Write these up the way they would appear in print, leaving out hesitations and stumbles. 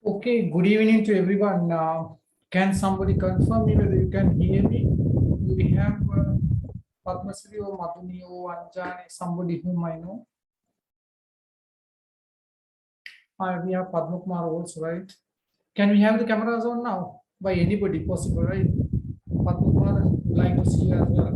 Okay, good evening to everyone. Can somebody confirm me whether you can hear me? Do we have Padmasri or Madhuni or Anjani, somebody whom I know? We have Padma Kumar also, right? Can we have the cameras on now? By anybody possible, right? Padma Kumar, would like to see you as well.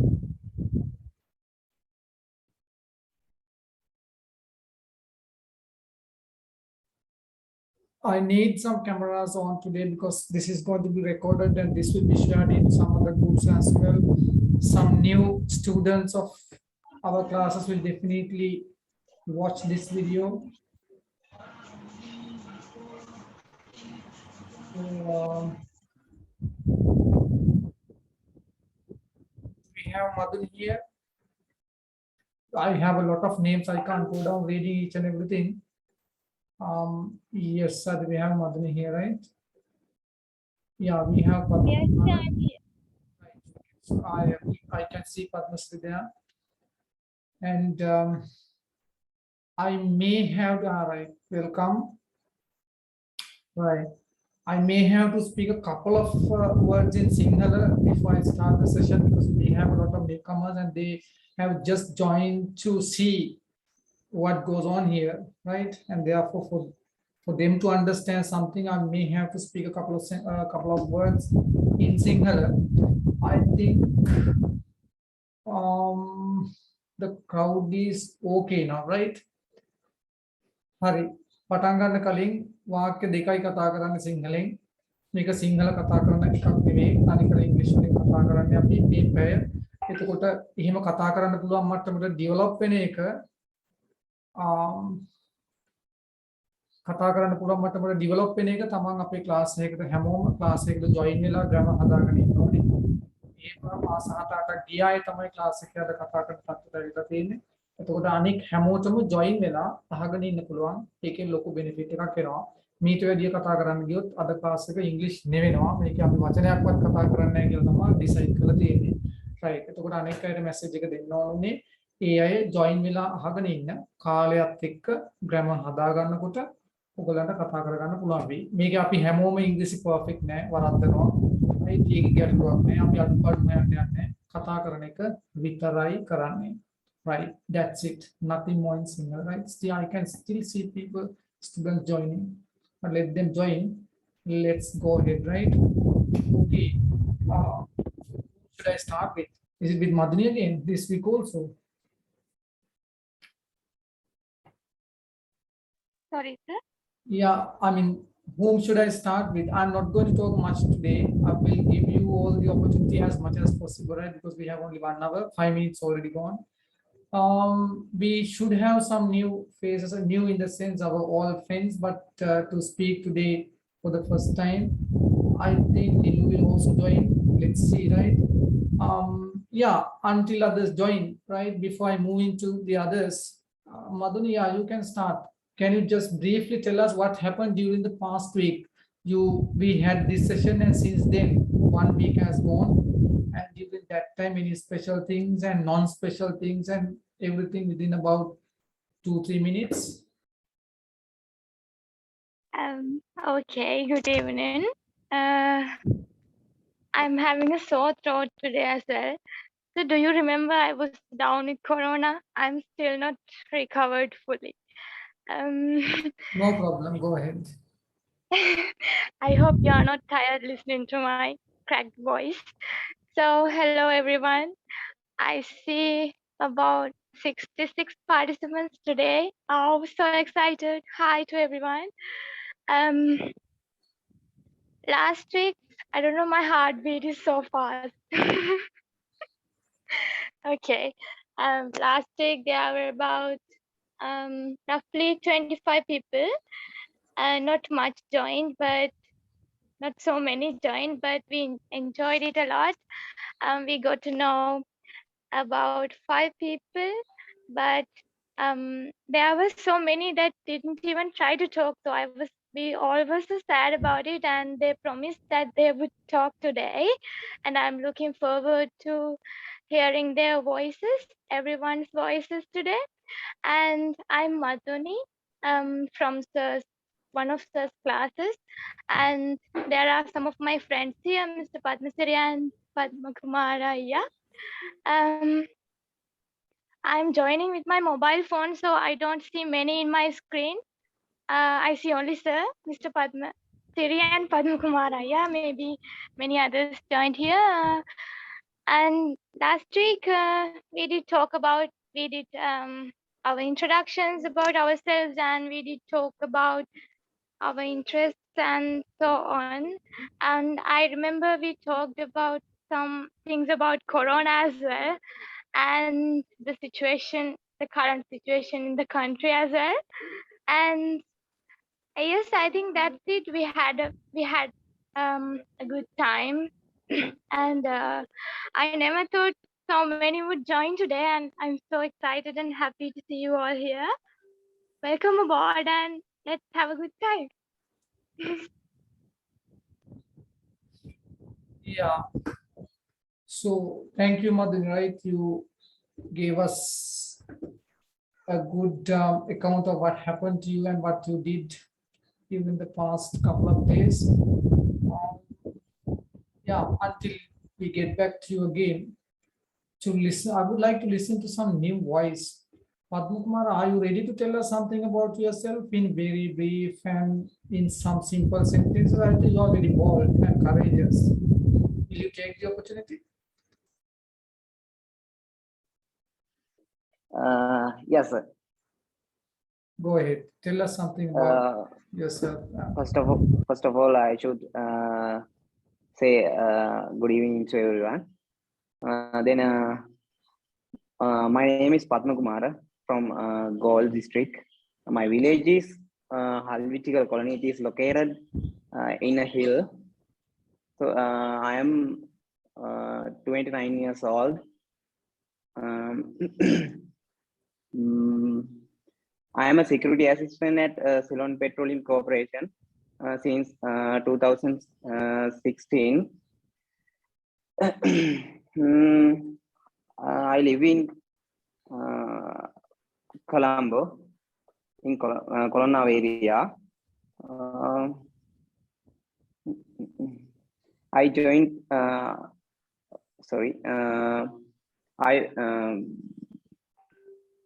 I need some cameras on today because this is going to be recorded and this will be shared in some other groups as well. Some new students of our classes will definitely watch this video. So, we have Madhun here. I have a lot of names. I can't go down reading each and everything. Yes, sir, we have Madhuni here, right? Yeah, we have Padma. Yes, I'm here. So I can see Padmasri there. And I may have, right, welcome. Right. I may have to speak a couple of words in Sinhala before I start the session because we have a lot of newcomers and they have just joined to see what goes on here, right? And therefore, for them to understand something, I may have to speak a couple of words in Sinhala. I think the crowd is okay now, right? හරි පටන් ගන්න කලින් වාක්‍ය දෙකයි කතා කරන්න සිංහලෙන් මේක සිංහල කතා කරන එකක් නෙවෙයි අනිකර ඉංග්‍රීසි වලින් කතා කරන්නේ අපි මේ පැය එතකොට එහෙම කතා කරන්න පුළුවන් මට්ටමට ඩෙවලොප් වෙන එක කතා කරන්න පුළුවන් මට්ටමට ඩෙවලොප් වෙන එක තමන් අපේ ක්ලාස් එකකට හැමෝම ක්ලාස් එකට ජොයින් වෙලා ග්‍රැමර් හදාගෙන ඉන්න ඕනේ. ඒක මාස 7-8ක් ගියායේ තමයි ක්ලාස් එකකට කතා කරන තත්ත්වයට ඇවිල්ලා තියෙන්නේ. එතකොට අනික් හැමෝටම ජොයින් වෙලා අහගෙන ඉන්න පුළුවන්. ඒකෙන් ලොකු බෙනිෆිට් එකක් එනවා. මීට වැඩිය කතා කරන්න ගියොත් අද ක්ලාස් එක ඉංග්‍රීසි නෙවෙනවා. මේක අපි වචනයක්වත් කතා කරන්නේ නැහැ කියලා තමයි ඩිසයිඩ් කරලා තියෙන්නේ. රයිට්. එතකොට අනෙක් අයට මැසේජ් එක දෙන්න ඕනේ. ඒ අය ජොයින් වෙලා අහගෙන ඉන්න කාලයත් එක්ක ග්‍රැමර් හදා ගන්නකොට ඔයගලන්ට කතා කරගන්න පුළුවන් වෙයි. මේක අපි හැමෝම ඉංග්‍රීසි පර්ෆෙක්ට් නෑ වරද්දනවා. ඒක ගැටලුවක් නෑ. අපි අඩුපාඩු හොයන්න යන්නේ කතා කරන එක විතරයි කරන්නේ. Right, that's it. Nothing more in single, right? Still, I can still see people, students joining, but let them join. Let's go ahead, right? Okay. Should I start with? Is it with Madhuni again this week also? Sorry, sir. Yeah, I mean, whom should I start with? I'm not going to talk much today. I will give you all the opportunity as much as possible, right? Because we have only 1 hour, 5 minutes already gone. We should have some new faces, new in the sense our all friends, but to speak today for the first time, I think you will also join. Let's see, right? Yeah, until others join, right? Before I move into the others, Madhuni, yeah, you can start. Can you just briefly tell us what happened during the past week? We had this session, and since then, 1 week has gone. And during that time, any special things and non-special things and everything within about 2-3 minutes. Okay, good evening. I'm having a sore throat today as well. So do you remember I was down with Corona? I'm still not recovered fully. No problem, go ahead. I hope you are not tired listening to my cracked voice. So hello everyone. I see about 66 participants today. Oh, so excited. Hi to everyone. Last week, I don't know, my heartbeat is so fast. Okay. Last week there were about roughly 25 people. Not much joined, but not so many joined, but we enjoyed it a lot. We got to know about 5 people, but there were so many that didn't even try to talk. So we all were so sad about it, and they promised that they would talk today. And I'm looking forward to hearing their voices, everyone's voices today. And I'm Madhuni from SIRS one of such classes, and there are some of my friends here, Mr. Padmasiri and Padma Kumara. Yeah. I'm joining with my mobile phone, so I don't see many in my screen. I see only sir, Mr. Padma Siri and Padma Kumara. Yeah, maybe many others joined here. And last week we did our introductions about ourselves, and we did talk about our interests and so on. And I remember we talked about some things about Corona as well, and the situation, the current situation in the country as well. And yes, I think that's it. We had a good time, and I never thought so many would join today, and I'm so excited and happy to see you all here. Welcome aboard, and let's have a good time. Yeah. So thank you, Madhuri. Right, you gave us a good account of what happened to you and what you did even in the past couple of days. Yeah, until we get back to you again to listen, I would like to listen to some new voice. Padma Kumar, are you ready to tell us something about yourself in very brief and in some simple sentences? I think you are very bold and courageous. Will you take the opportunity? Yes, sir. Go ahead. Tell us something about yourself. First of all, I should say good evening to everyone. My name is Padma Kumara from Galle district. My village is Halvitikal colony. It is located in a hill. So I am 29 years old. I am a security assistant at Ceylon Petroleum Corporation since 2016. I live in Colombo, in Colonna area. I joined, I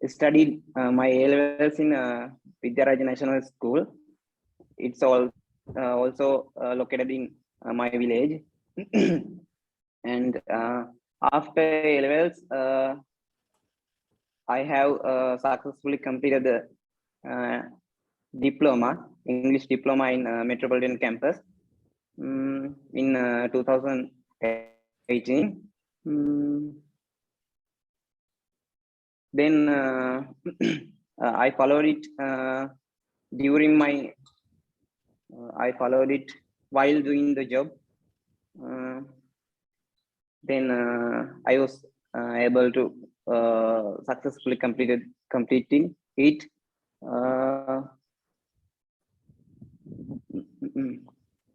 studied my A-levels in Vidyaraj National School. It's all also located in my village. And after A-levels, I have successfully completed the diploma, English diploma in Metropolitan Campus in 2018. Then I followed it during my, I followed it while doing the job. Then I was able to successfully completing it.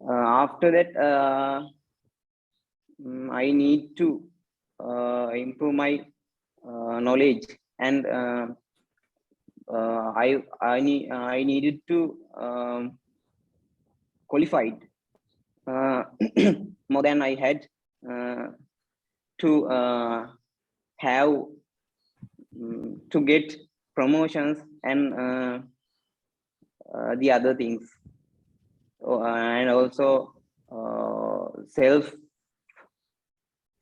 After that, I need to improve my knowledge, and I needed to qualified more than I had to have to get promotions and the other things, and also self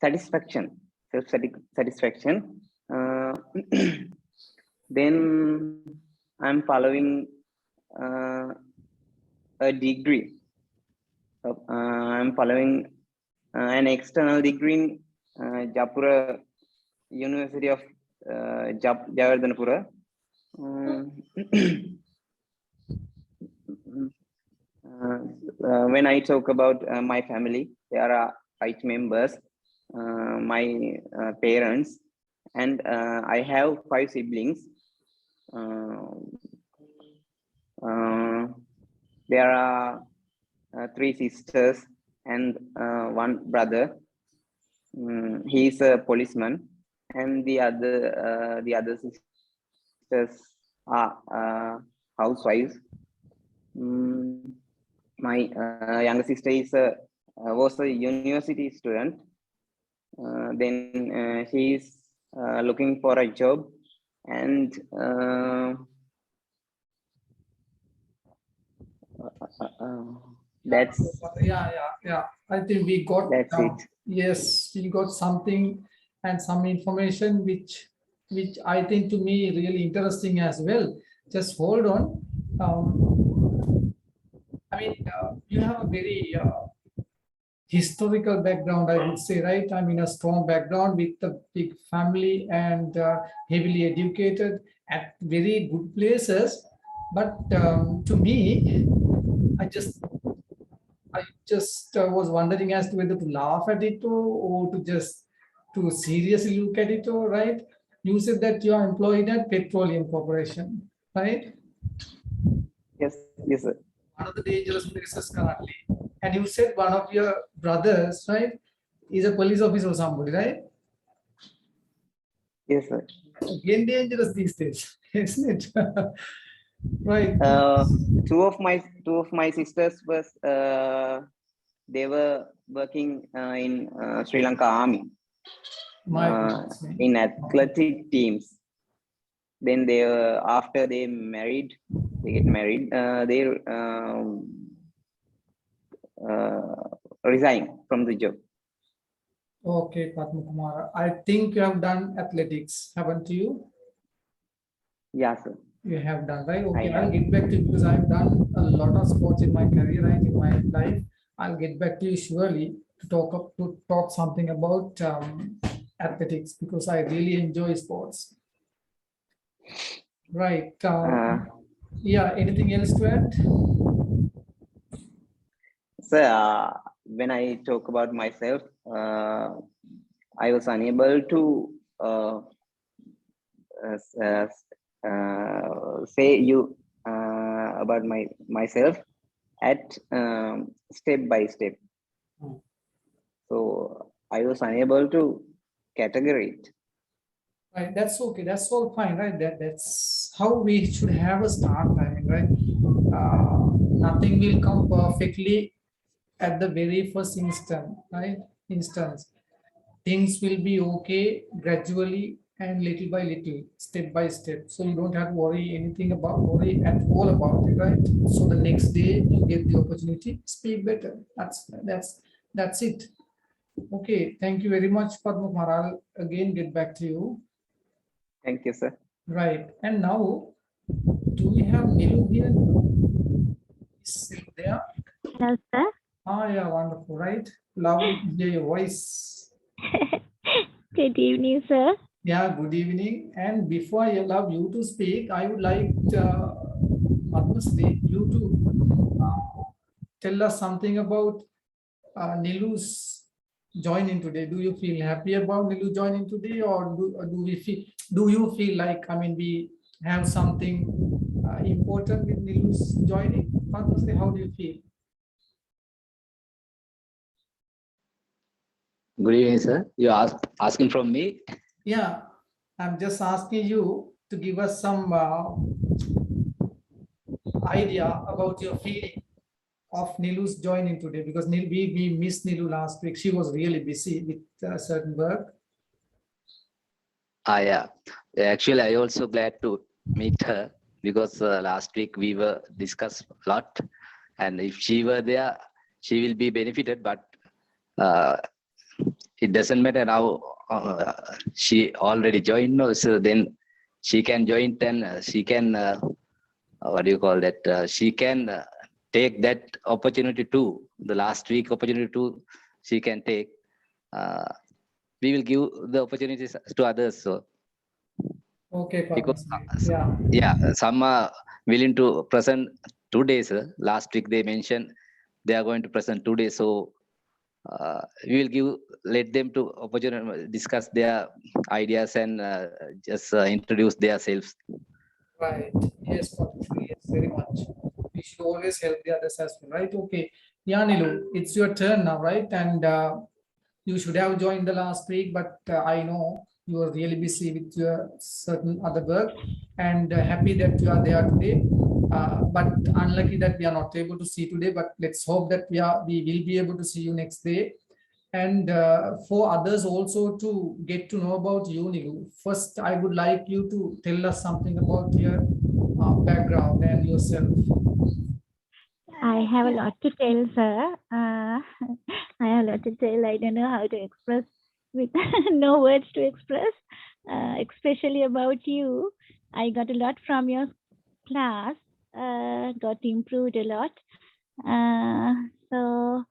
satisfaction. Then I'm following a degree. I'm following an external degree in Japura University of Javardhanapura. When I talk about my family, there are 5 members, my parents, and I have 5 siblings. There are 3 sisters and 1 brother. He is a policeman, and the other sisters are housewives. My younger sister is was a university student. Then she is looking for a job, and that's Yeah. I think we got it. yes, we got something and some information which I think to me really interesting as well. Just hold on. I mean, you have a very historical background, I would say, right? I mean, a strong background with a big family and heavily educated at very good places. But to me, I just was wondering as to whether to laugh at it or to just to seriously look at it, or right? You said that you are employed at Petroleum Corporation, right? Yes, sir. One of the dangerous places currently. And you said one of your brothers, right, is a police officer or somebody, right? Yes, sir. Again, dangerous these days, isn't it? Right. Two of my sisters was they were working in Sri Lanka Army in athletic teams. Then they after they get married, they resign from the job. Okay, Padma Kumar. I think you have done athletics, haven't you? Yeah, sir. You have done, right? Okay, I I'll get back to you because I've done a lot of sports in my career, right? In my life, I'll get back to you surely to talk something about athletics because I really enjoy sports. Right. Yeah. Anything else to add? So when I talk about myself, I was unable to say you about myself at step by step. So I was unable to categorize it. Right, that's okay. That's all fine, right? That's how we should have a start timing, right? Nothing will come perfectly at the very first instant, right? Instance, things will be okay gradually and little by little, step by step. So you don't have to worry at all about it, right? So the next day you get the opportunity, speak better. That's it. Okay, thank you very much, Padma Kumar. I'll again get back to you. Thank you, sir. Right. And now, do we have Nilu here? Is Nilu there? Yes, sir. Yeah, wonderful, right? Lovely to hear your voice. Good evening, sir. Yeah, good evening. And before I allow you to speak, I would like Padmasri, you to tell us something about Nilu's joining today. Do you feel happy about Nilu joining today, or do you feel like, I mean, we have something important with Nilu's joining? Padmasri, how do you feel? Good evening, sir. You asking from me? Yeah, I'm just asking you to give us some idea about your feeling of Nilu's joining today, because we missed Nilu last week. She was really busy with certain work. Yeah. Actually, I also glad to meet her because last week we were discussed a lot, and if she were there, she will be benefited. But it doesn't matter now. She already joined, so then she can join. Then she can what do you call that? She can take that opportunity too. The last week opportunity too, she can take. We will give the opportunities to others. So Okay, because yeah, some are willing to present 2 days. Last week they mentioned they are going to present 2 days. So we will let them to opportunity discuss their ideas and just introduce themselves. right. Yes, yes, very much. We should always help the others as well, right? Okay, yeah, Nilu, it's your turn now, right? And you should have joined the last week, but I know you are really busy with your certain other work, and happy that you are there today. But unlucky that we are not able to see today, but let's hope that we will be able to see you next day. And for others also to get to know about you, Nilu, first I would like you to tell us something about your background and yourself. I have a lot to tell, sir. I have a lot to tell. I don't know how to express with no words to express, especially about you. I got a lot from your class, got improved a lot. So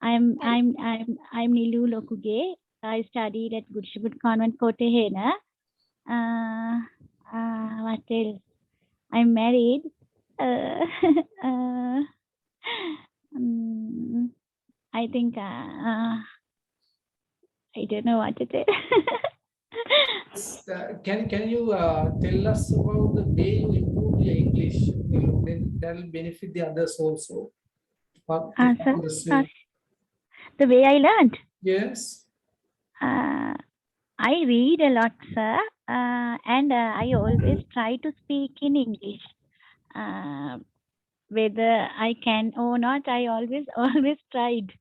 I'm Nilu Lokuge. I studied at Good Shepherd Convent, Kotehena. What else? I'm married. I think I don't know what to say. Can you tell us about the way you improve your English? Nilu? Then that will benefit the others also. Sir, the way I learned. Yes. I read a lot, sir, and I always try to speak in English. Whether I can or not, I always tried.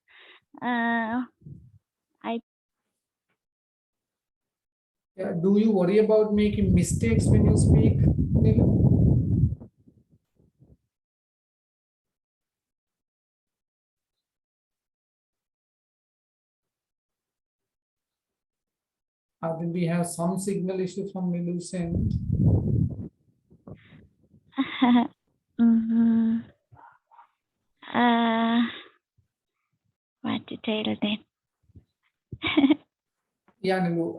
Do you worry about making mistakes when you speak, Nilu? I think we have some signal issue from Nilu's end. What to tell then? Yeah, Nilu,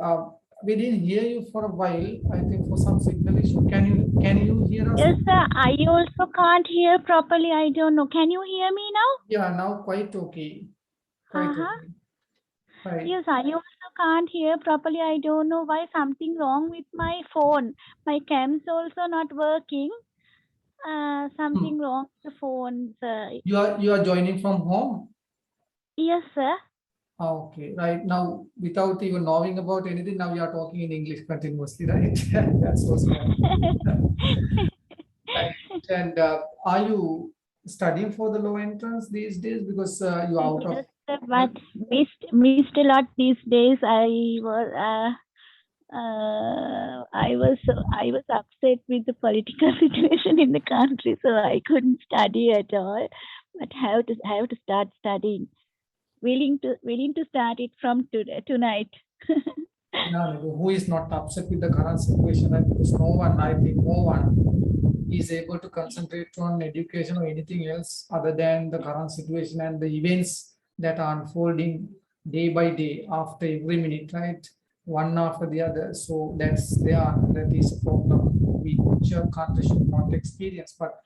we didn't hear you for a while. I think for some signal issue. Can you hear us? Yes, sir. I also can't hear properly. I don't know. Can you hear me now? Yeah, now quite okay. Quite okay. Right. Yes, I also can't hear properly. I don't know why. Something wrong with my phone. My cam's also not working. Something wrong with the phone, sir. You are joining from home? Yes, sir. Okay, right. Now, without even knowing about anything, now you are talking in English continuously, right? That's what's wrong. Right. And are you studying for the law entrance these days? Because you are out of... Yes, sir, but missed a lot these days. I was upset with the political situation in the country, so I couldn't study at all. But have to start studying. Willing to start it from tonight. Yeah, who is not upset with the current situation? Right? Because I think no one is able to concentrate on education or anything else other than the current situation and the events that are unfolding day by day after every minute, right? One after the other. So that is a problem which your country should not experience. But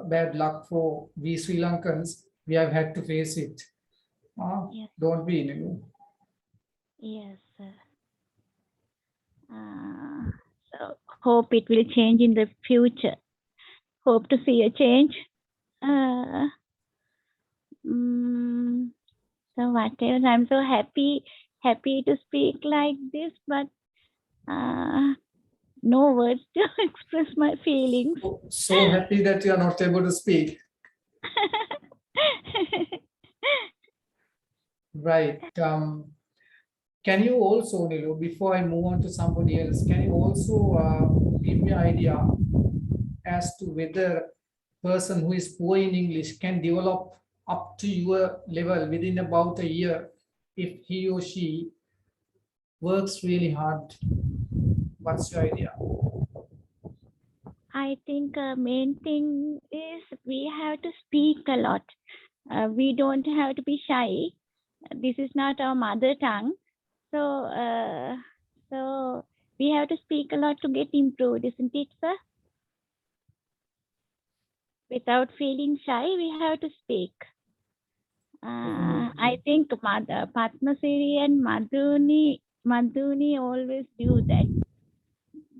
bad luck for we Sri Lankans, we have had to face it. Yes. Don't be, Nilu. Yes, sir. So hope it will change in the future. Hope to see a change. So what else? I'm so happy to speak like this, but no words to express my feelings. So happy that you are not able to speak. Right. Can you also, Nilu, before I move on to somebody else, can you also give me an idea as to whether person who is poor in English can develop up to your level within about a year if he or she works really hard? What's your idea? I think main thing is we have to speak a lot. We don't have to be shy. This is not our mother tongue. So we have to speak a lot to get improved, isn't it, sir? Without feeling shy, we have to speak. I think Padmasiri and Madhuni always do that.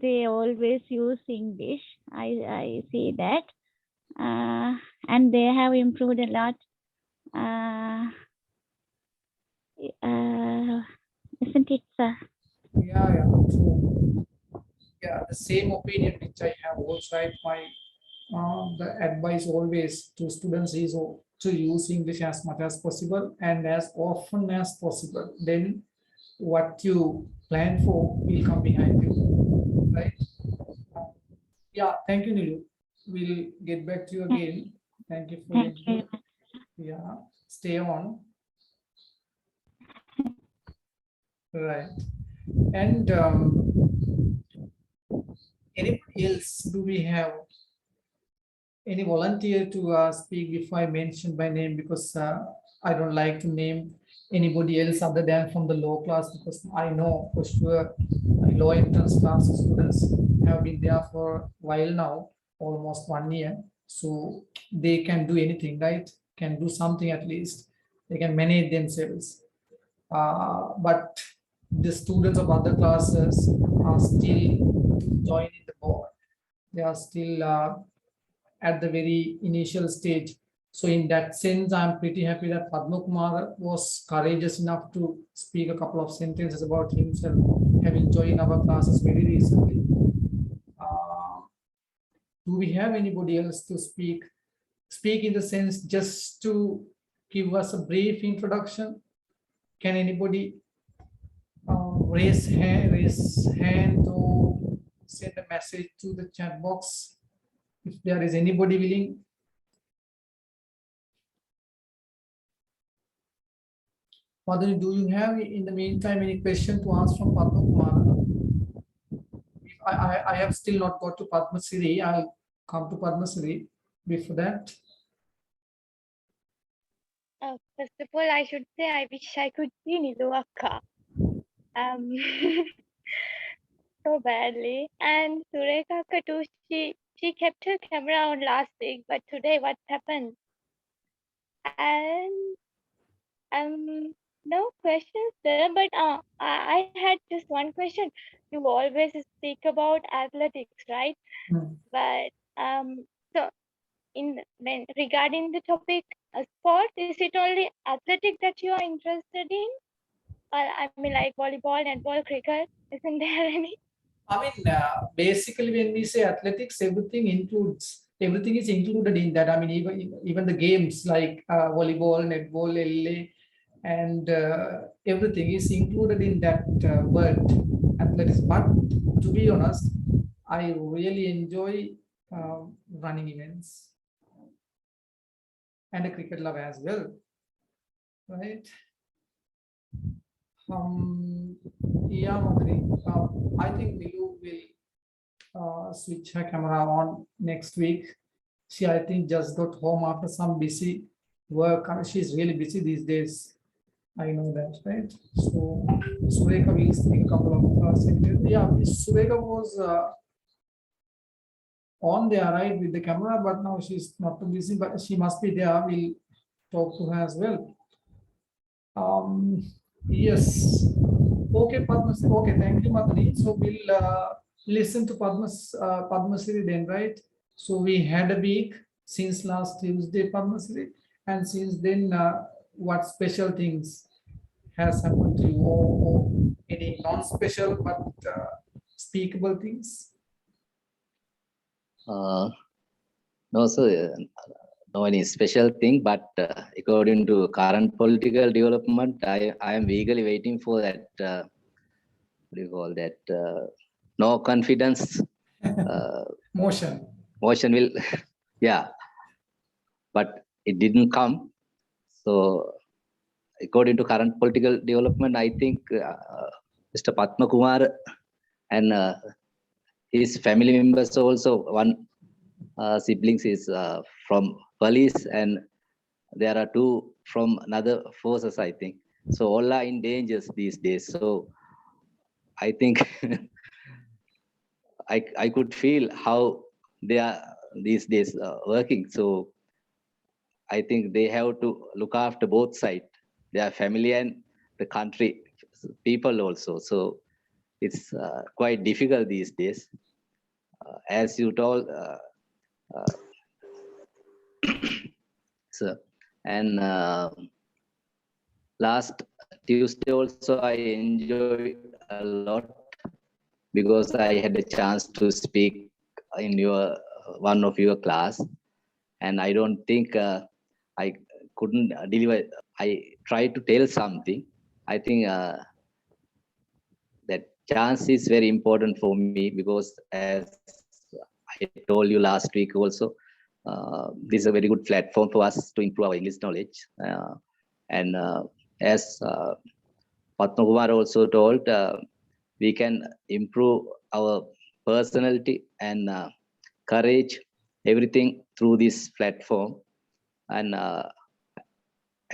They always use English. I see that. And they have improved a lot. Isn't it, sir? Yeah, true. Yeah, the same opinion which I have also. Right? My the advice always to students is to use English as much as possible and as often as possible. Then what you plan for will come behind you, right? Yeah, thank you, Nilu. We'll get back to you again. Thank you for your Thank you. input. Yeah, stay on. Right. And anybody else, do we have any volunteer to speak before I mention by name, because I don't like to name anybody else other than from the law class, because I know for sure law entrance class students have been there for a while now, almost 1 year. So they can do anything, right? Can do something at least. They can manage themselves. But the students of other classes are still joining the board. They are still at the very initial stage. So in that sense, I'm pretty happy that Padma Kumar was courageous enough to speak a couple of sentences about himself, having joined our classes very recently. Do we have anybody else to speak? Speak in the sense just to give us a brief introduction. Can anybody raise hand or send a message to the chat box if there is anybody willing? Madhuri, do you have in the meantime any question to ask from Padma Kumar? I have still not got to Padma Siri. I'll come to Padma Siri before that. First of all, I should say I wish I could see Nilu Akka. So badly. And Sureka Akka too, she kept her camera on last week, but today what happened? And no questions there, but I had just one question. You always speak about athletics, right? Hmm. But so when regarding the topic sport, is it only athletic that you are interested in? Or I mean, like volleyball, netball, cricket, isn't there any? I mean, basically, when we say athletics, everything is included in that. I mean, even the games like volleyball, netball, LA, and everything is included in that word athletics. But to be honest, I really enjoy running events and a cricket love as well, right? Yeah, Madhuri, I think Nilu will switch her camera on next week. She, I think, just got home after some busy work. I mean, she's really busy these days. I know that, right? So Sureka will speak a couple of sentences. Yeah, Sureka was on there, right, with the camera, but now she's not too busy, but she must be there. We'll talk to her as well. Yes. Okay, Padmasri. Okay, thank you, Madhuri. So we'll listen to Padmasri then, right? So we had a week since last Tuesday, Padmasri, and since then, what special things has happened to you, or any non-special but speakable things? No, sir. No any special thing, but according to current political development, I am eagerly waiting for that. What do you call that? No confidence Motion. will, yeah, but it didn't come. So, according to current political development, I think Mr. Padma Kumar and his family members also, one siblings is from police, and there are two from another forces, I think. So all are in dangers these days. So I think I could feel how they are these days working. So I think they have to look after both sides, their family and the country people also. So it's quite difficult these days. As you told, sir, and last Tuesday also I enjoyed a lot because I had a chance to speak in your one of your class, and I don't think I couldn't deliver. I tried to tell something. I think that chance is very important for me, because as I told you last week also, this is a very good platform for us to improve our English knowledge. And as Patma Kumar also told, we can improve our personality and courage, everything through this platform. And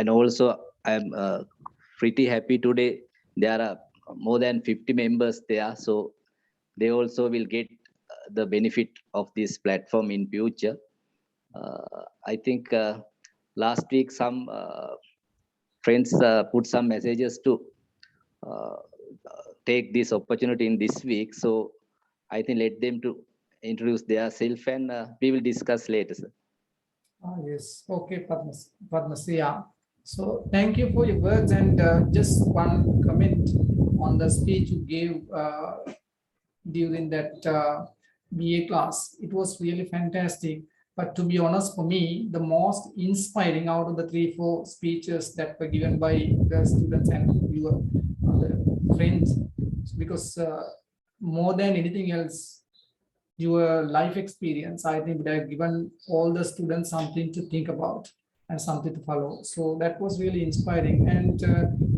also I'm pretty happy today. There are more than 50 members there, so they also will get the benefit of this platform in future. I think last week some friends put some messages to take this opportunity in this week. So I think let them to introduce themselves, and we will discuss later, sir. Yes. Okay, Padmasri. Yeah. So thank you for your words, and just one comment on the speech you gave during that BA class. It was really fantastic. But to be honest, for me, the most inspiring out of the 3-4 speeches that were given by the students and your other friends, because more than anything else, your life experience, I think, would have given all the students something to think about and something to follow. So that was really inspiring. And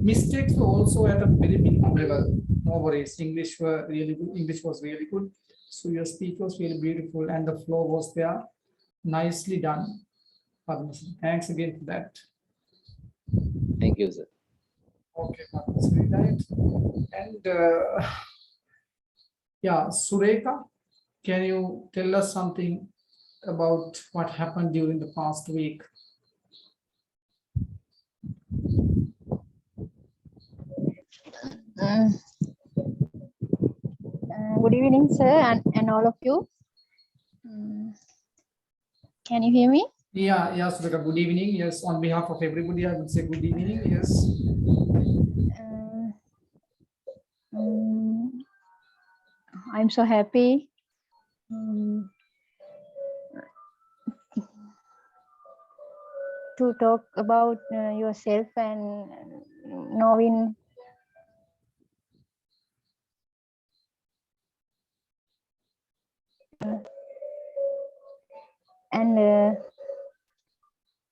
mistakes were also at a very minimum level. No worries. English were really good. English was really good. So your speech was really beautiful, and the flow was there. Nicely done. Padmasri. Thanks again for that. Thank you, sir. Okay, Padmasri, right. And yeah, Sureka, can you tell us something about what happened during the past week? Good evening, sir, and all of you. Can you hear me? Yeah, Sureka, good evening. Yes, on behalf of everybody, I would say good evening. Yes. I'm so happy to talk about yourself and knowing and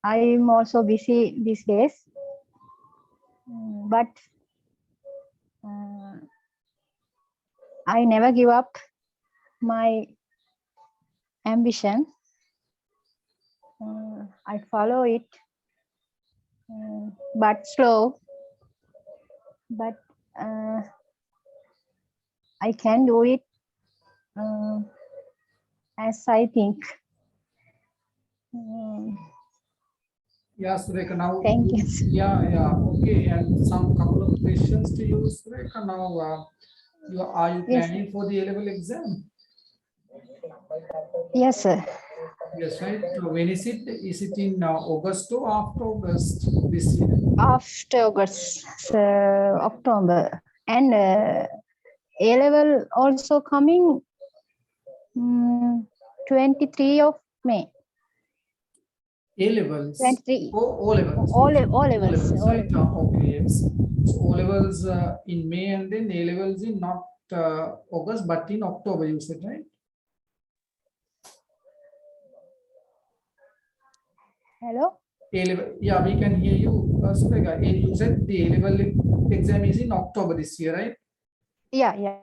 I'm also busy these days, but I never give up my ambition. I follow it, but slow, but I can do it as I think. Yeah, Sureka, now. Thank you. Yeah, okay. And some couple of questions to you, Sureka. Now, are you Yes. planning for the A-level exam? Yes, sir. Yes, right. So when is it? Is it in August or after August this year? After August, October, and A-level also coming 23 of May. A-levels? 23. O-levels? All levels. O-levels, right? Okay, yes. So O-levels in May, and then A-levels in not August, but in October, you said, right? Hello? A-level, yeah, we can hear you, Sureka. You said the A-level exam is in October this year, right? Yeah.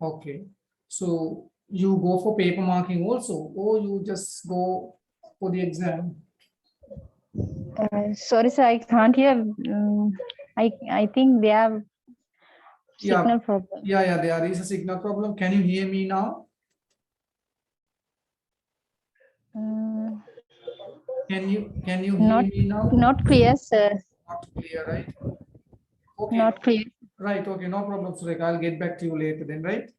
Okay. So you go for paper marking also, or you just go for the exam? Sorry, sir, I can't hear. I think they have signal problem. Yeah, there is a signal problem. Can you hear me now? Can you hear me now? Not clear, sir. Not clear, right? Okay. Not clear. Right, okay, no problem, Sureka. I'll get back to you later then, right?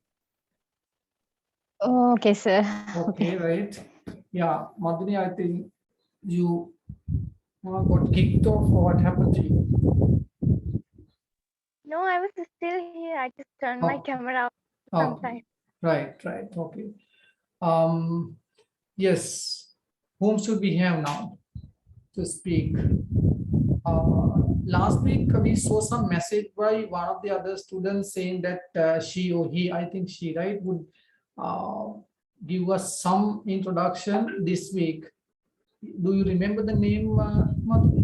Okay, sir. Okay, right. Yeah, Madhuni, I think you got kicked off, or what happened to you? No, I was still here. I just turned my Oh. camera off Oh, sometime. right, okay. Yes. Whom should we have now to speak? Last week we saw some message by one of the other students saying that she or he, I think she, right, would give us some introduction this week. Do you remember the name, Madhu?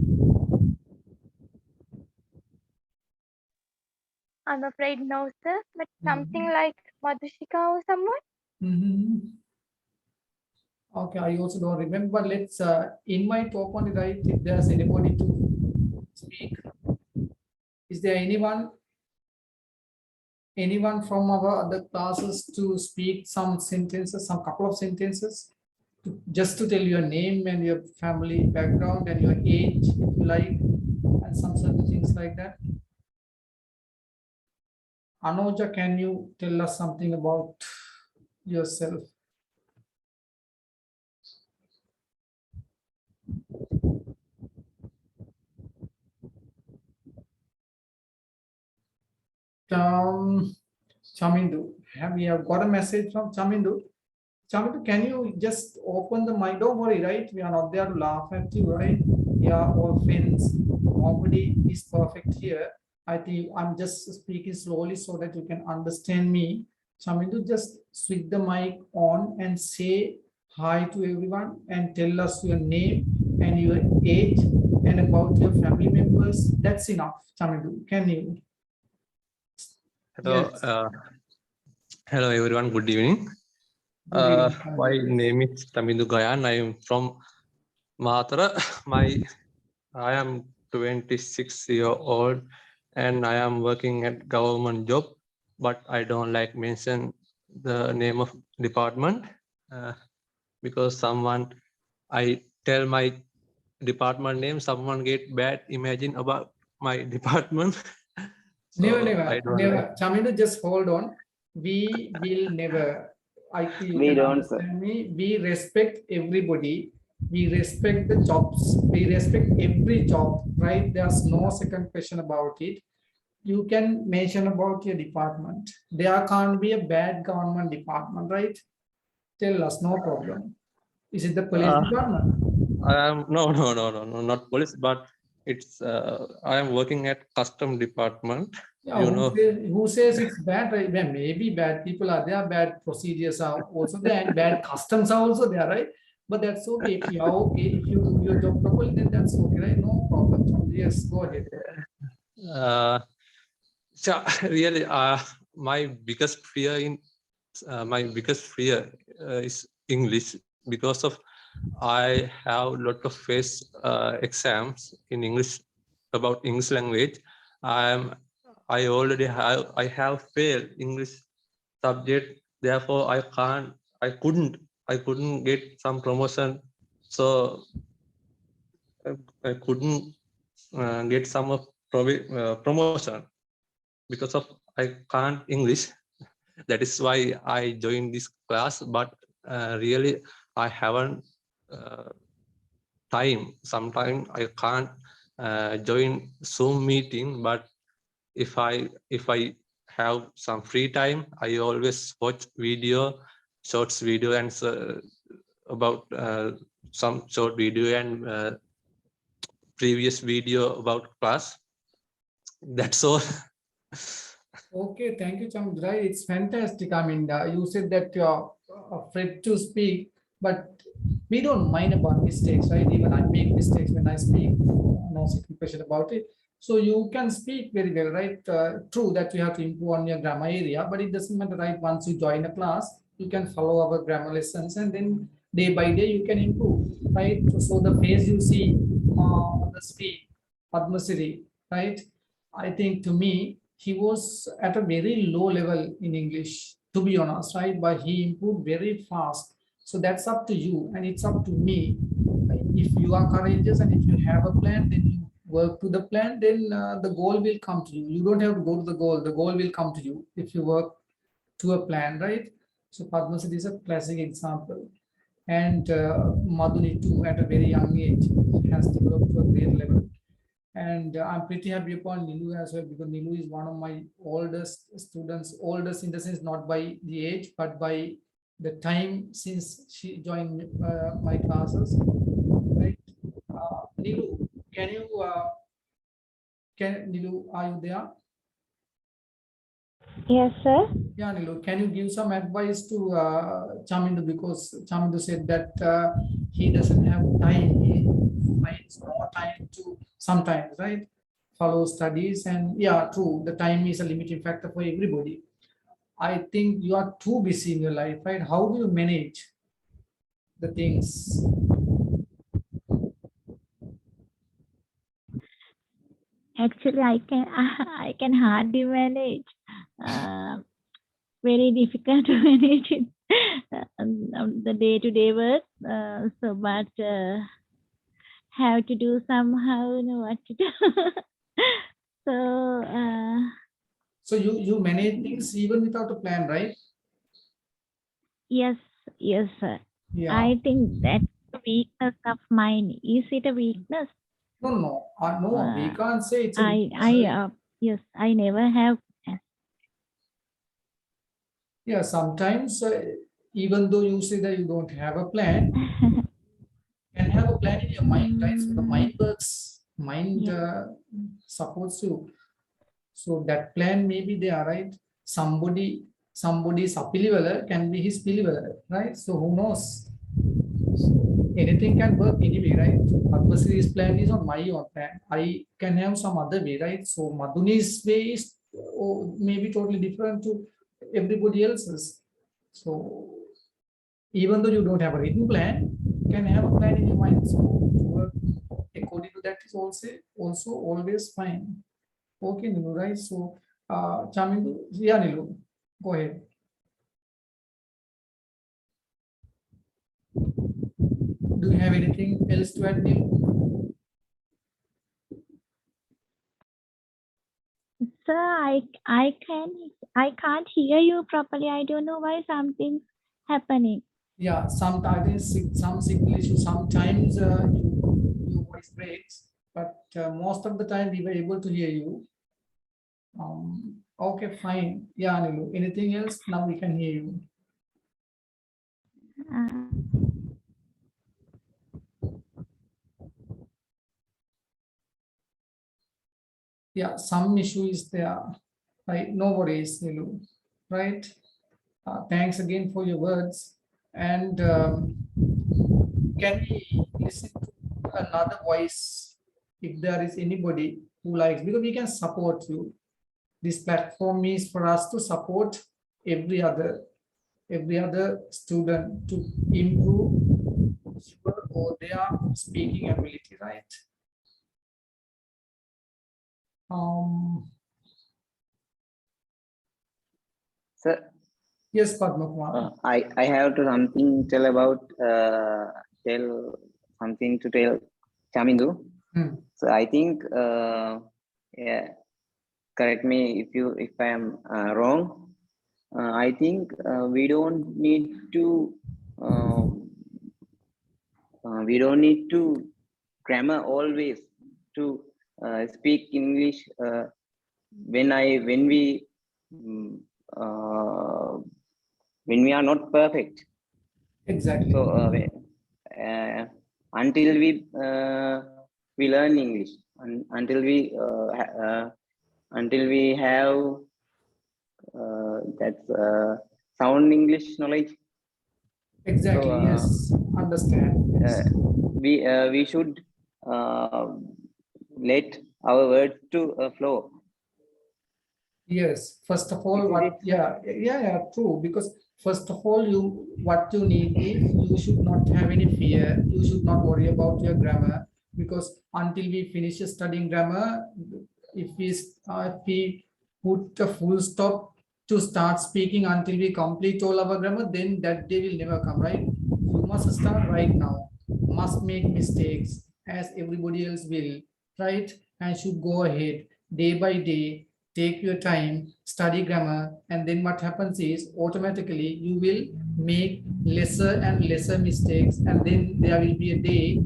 I'm afraid no, sir, but something like Madhushika or someone. Mhm. Okay, I also don't remember. Let's invite openly, right? If there's anybody to speak. Is there anyone from our other classes to speak some sentences, some couple of sentences? Just to tell your name and your family background and your age, if you like, and some certain things like that. Anoja, can you tell us something about yourself? Chamindu, we have got a message from Chamindu. Chamindu, can you just open the mic? Don't worry, right? We are not there to laugh at you, right? We are all friends. Nobody is perfect here. I think I'm just speaking slowly so that you can understand me. Chamindu, just switch the mic on and say hi to everyone and tell us your name and your age and about your family members. That's enough, Chamindu. Can you? Hello, Yes. hello everyone. Good evening. Good evening, My Chamindu. name is Tamindu Gayan. I am from Mahatara. I am 26-year-old and I am working at government job, but I don't like mention the name of department because I tell my department name, someone get bad imagine about my department. Never, So I never, don't like. never. Chamindu, just hold on. We will never. I think you We can don't, sir. understand me. We respect everybody. We respect the jobs. We respect every job, right? There's no second question about it. You can mention about your department. There can't be a bad government department, right? Tell us, no problem. Is it the police department? I am no, not police, but it's I am working at custom department. Yeah, You know, who says it's bad? Right? Well, maybe bad people are there, bad procedures are also there, and bad customs are also there, right? But that's okay. If you are okay, if you do your job properly, then that's okay, right? No problem. Yes, go ahead. so really, my biggest fear is English because of I have a lot of face exams in English about English language. I have failed English subject. Therefore, I couldn't get some promotion. So I couldn't get some of promotion because of I can't English. That is why I joined this class. But really, I haven't time. Sometimes I can't join Zoom meeting. But if I have some free time, I always watch shorts video, and about some short video and previous video about class. That's all. Okay, thank you, Chandra. It's fantastic. I mean, you said that you're afraid to speak, but we don't mind about mistakes, right? Even I make mistakes when I speak, no second question about it. So you can speak very well, right? True that you have to improve on your grammar area, but it doesn't matter, right? Once you join a class, you can follow our grammar lessons, and then day by day you can improve, right? So the face you see on the screen, Padmasiri, right? I think to me, he was at a very low level in English, to be honest, right? But he improved very fast. So that's up to you, and it's up to me. If you are courageous and if you have a plan, then you work to the plan, then the goal will come to you. You don't have to go to the goal will come to you if you work to a plan, right? So Padmasri is a classic example. And Madhuri too, at a very young age, has developed to a great level. And I'm pretty happy upon Nilu as well, because Nilu is one of my oldest students, oldest in the sense not by the age, but by the time since she joined my classes, right? Nilu, Nilu, are you there? Yes, sir. Yeah, Nilu, can you give some advice to Chamindu, because Chamindu said that he doesn't have time, he finds no time to sometimes, right, follow studies, and yeah, true, the time is a limiting factor for everybody. I think you are too busy in your life, right? How do you manage the things? Actually, I can I can hardly manage. Very difficult to manage it. The day-to-day work. But have to do somehow. Know what to do. So So you manage things even without a plan, right? yes, yes, sir. Yeah. I think that's a weakness of mine. Is it a weakness? No, we can't say it's a weakness, I right? yes, I never have. Yeah, sometimes even though you say that you don't have a plan, you can have a plan in your mind, right? So the mind works, mind supports you. So that plan may be there, right? Somebody's appilivala can be his pilivala, right? So who knows? Anything can work anyway, right? Padmasri's plan is not my own plan. I can have some other way, right? So Madhuni's way is maybe totally different to everybody else's. So even though you don't have a written plan, you can have a plan in your mind. So to work according to that is also always fine. Okay, Nilu, right? So Chamindu, yeah, Nilu, go ahead. Do you have anything else to add, Nilu? Sir, I can't hear you properly. I don't know why something's happening. Yeah, sometimes some signal issue, sometimes your voice breaks, but most of the time we were able to hear you. Okay, fine. Yeah, Nilu, anything else? Now we can hear you. Uh, Yeah, some issue is there, right? No worries, Nilu, right? Thanks again for your words. And can we listen to another voice if there is anybody who likes, because we can support you. This platform is for us to support every other student to improve your or their speaking ability, right? Sir, Yes, Padma Kumar. I have to something tell about tell something to tell Chamindu. So I think yeah, correct me if I am wrong. I think we don't need to grammar always to speak English when we are not perfect. Exactly. So until we learn English, until we have that sound English knowledge. Exactly. So, yes. Understand. Yes. We should let our words to flow. Yes. First of all, true. Because first of all, what you need is you should not have any fear. You should not worry about your grammar, because until we finish studying grammar, if we put a full stop to start speaking until we complete all our grammar, then that day will never come, right? You must start right now. Must make mistakes as everybody else will, right? And should go ahead day by day. Take your time, study grammar, and then what happens is automatically you will make lesser and lesser mistakes, and then there will be a day,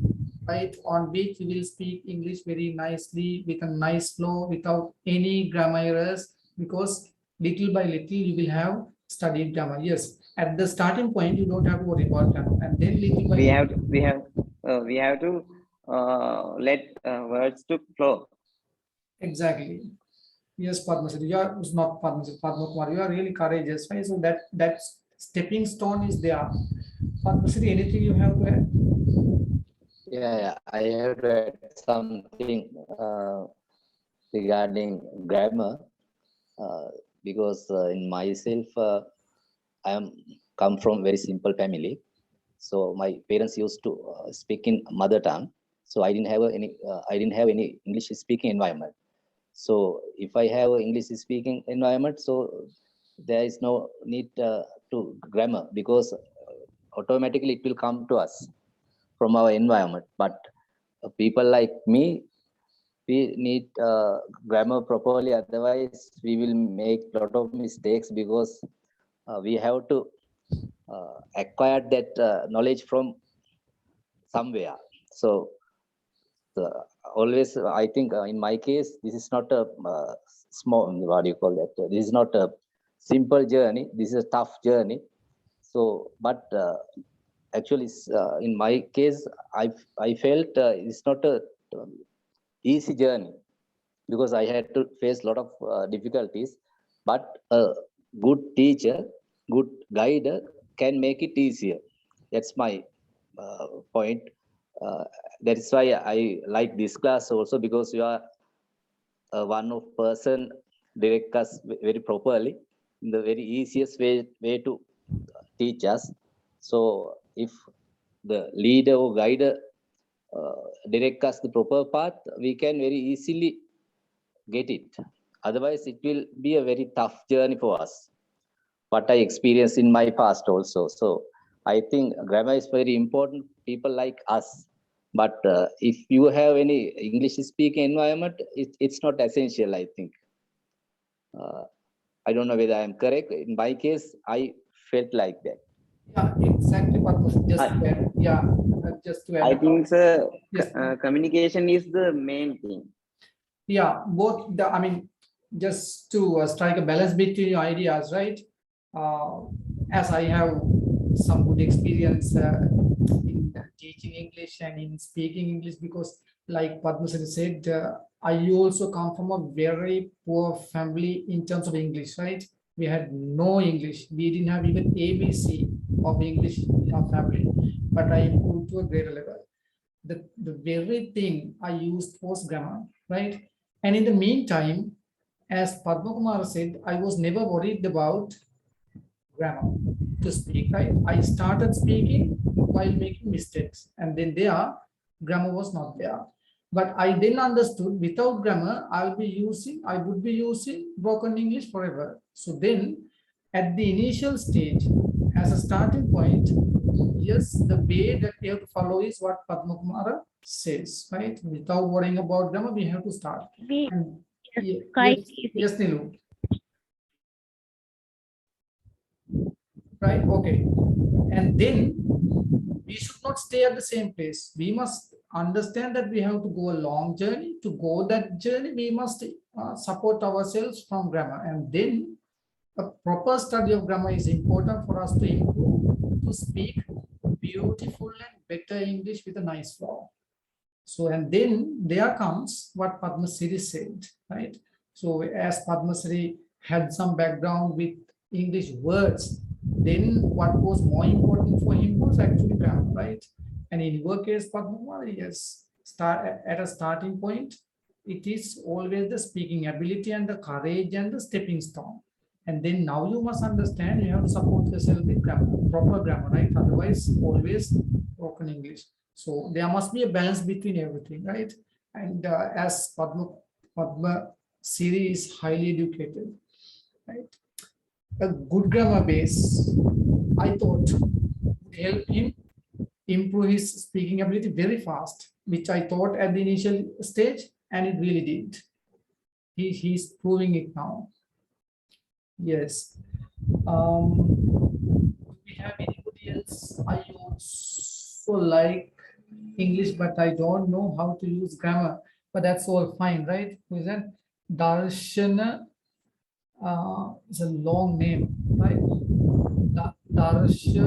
right, on which you will speak English very nicely with a nice flow without any grammar errors, because little by little you will have studied grammar. Yes, at the starting point, you don't have to worry about grammar. And then little by We have to let words to flow. exactly. Yes, Padmasri, you are not Padmasri, Padma Kumar, you are really courageous, right? So that stepping stone is there. Padmasri, anything you have to add? Yeah, I have to add something regarding grammar because in myself, I am come from very simple family. So my parents used to speak in mother tongue. So I didn't have any English speaking environment. So if I have an English speaking environment, so there is no need to grammar because automatically it will come to us from our environment. But people like me, we need grammar properly. Otherwise, we will make a lot of mistakes because we have to acquire that knowledge from somewhere. So always, I think in my case, this is not a small, what do you call that? This is not a simple journey. This is a tough journey. So, but actually, in my case, I felt it's not a easy journey because I had to face a lot of difficulties. But a good teacher, good guide can make it easier. That's my point. That is why I like this class also, because you are one of person direct us very properly in the very easiest way to teach us. So if the leader or guide direct us the proper path, we can very easily get it. Otherwise, it will be a very tough journey for us. What I experienced in my past also. So I think grammar is very important. People like us. But if you have any English speaking environment, it's not essential, I think. I don't know whether I am correct. In my case, I felt like that. Yeah, exactly. Just to add. I think, sir, Yes. communication is the main thing. Yeah, both I mean, just to strike a balance between your ideas, right? As I have some good experience in teaching English and in speaking English, because like Padmasri said, I also come from a very poor family in terms of English, right? We had no English. We didn't have even ABC of English in our family, but I improved to a greater level. The very thing I used was grammar, right? And in the meantime, as Padma Kumar said, I was never worried about grammar to speak, right? I started speaking while making mistakes, and then grammar was not there. But I then understood without grammar, I would be using broken English forever. So then at the initial stage, as a starting point, yes, the way that we have to follow is what Padma Kumara says, right? Without worrying about grammar, we have to start. Quite easy. Yes, Nilu. Right, okay. And then we should not stay at the same place. We must understand that we have to go a long journey. To go that journey, we must support ourselves from grammar. And then a proper study of grammar is important for us to improve, to speak beautiful and better English with a nice flow. So, and then there comes what Padmasri said, right? So as Padmasri had some background with English words, then what was more important for him was actually grammar, right? And in your case, Padma, yes, at a starting point, it is always the speaking ability and the courage and the stepping stone. And then now you must understand you have to support yourself with grammar, proper grammar, right? Otherwise, always broken English. So there must be a balance between everything, right? And as Padma Siri is highly educated, right? A good grammar base, I thought, would help him improve his speaking ability very fast, which I thought at the initial stage, and it really did. He's proving it now. Yes. Do we have anybody else? I also like English, but I don't know how to use grammar. But that's all fine, right? Who is that? Darshana. It's a long name, right? Darsha.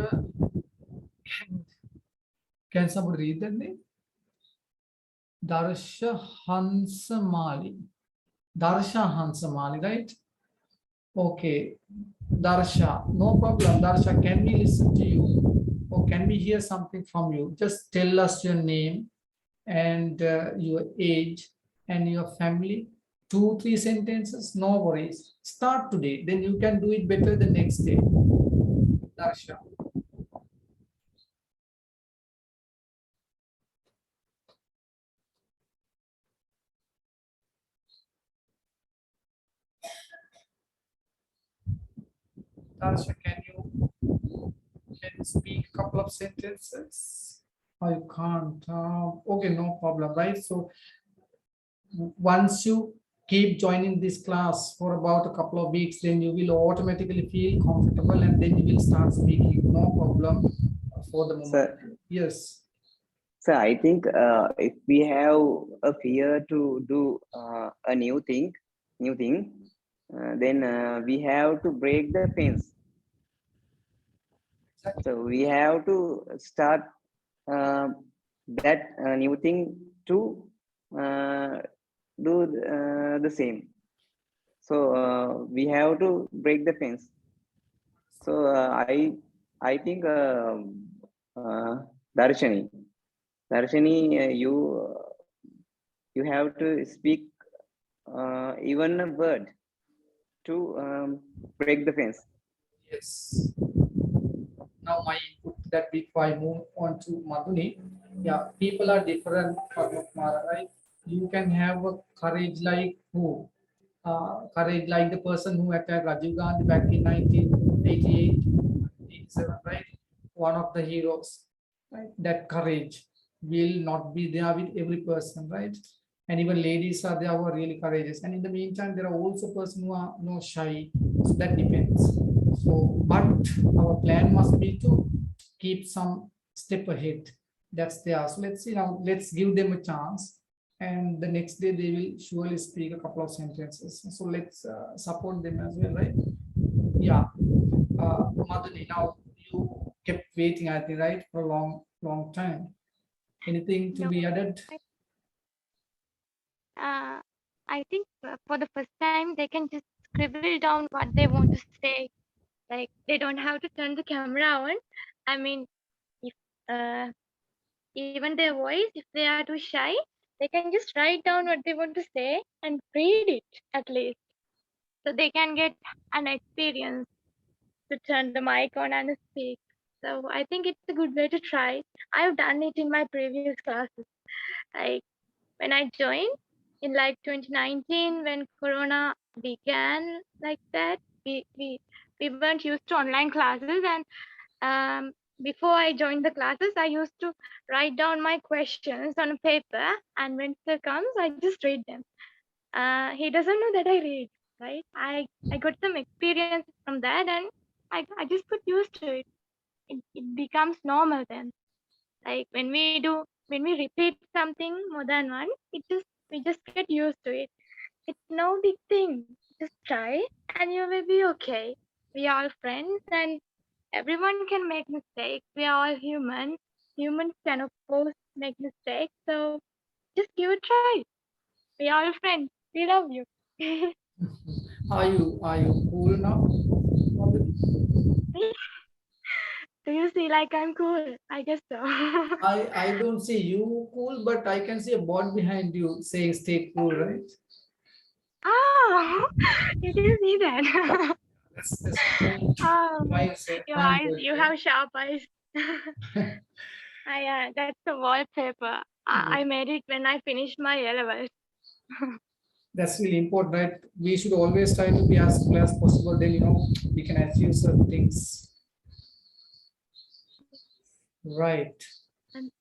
Can somebody read that name? Darsha Hansamali. Darsha Hansamali, right? Okay. Darsha, no problem. Darsha, can we listen to you? Or can we hear something from you? Just tell us your name and your age and your family. 2-3 sentences, no worries. Start today, then you can do it better the next day. Darsha. Darsha, can you speak a couple of sentences? I can't. Okay, no problem, right? So once you keep joining this class for about a couple of weeks, then you will automatically feel comfortable and then you will start speaking. No problem for the moment. Sir, Yes. so I think if we have a fear to do a new thing, then we have to break the fence. So we have to start that new thing to do the same. So we have to break the fence. So I think Darshani, you have to speak even a word to break the fence. Yes. Now my input that before I move on to Madhuni. Yeah, people are different, Padma, right? You can have a courage like who? Courage like the person who attacked Rajiv Gandhi back in 1988, 87, right? One of the heroes, right? That courage will not be there with every person, right? And even ladies are there who are really courageous. And in the meantime, there are also persons who are shy. So that depends. So, but our plan must be to keep some step ahead. That's there. So let's see now. Let's give them a chance, and the next day they will surely speak a couple of sentences. So let's support them as well, right? Yeah. Madhuri, now you kept waiting, I think, right, for a long time. Anything to No, be added? I think for the first time they can just scribble down what they want to say. Like they don't have to turn the camera on. I mean, if even their voice, if they are too shy, they can just write down what they want to say and read it at least, so they can get an experience to turn the mic on and speak. So I think it's a good way to try. I've done it in my previous classes. Like when I joined in like 2019 when Corona began like that, we weren't used to online classes, and before I joined the classes, I used to write down my questions on a paper, and when sir comes, I just read them. He doesn't know that I read, right? I got some experience from that, and I just got used to it. It becomes normal then. Like when we repeat something more than once, we just get used to it. It's no big thing. Just try, and you will be okay. We are all friends, and everyone can make mistakes. We are all human. Humans can of course make mistakes. So just give it a try. We are all friends. We love you. Are you cool now? Do you see like I'm cool? I guess so. I don't see you cool, but I can see a board behind you saying stay cool, right? Oh, you didn't see that. That's Oh, nice. your eyes, you have sharp eyes. That's the wallpaper. I made it when I finished my A-levels. That's really important, right? We should always try to be as cool as possible. Then we can achieve certain things. Right. And,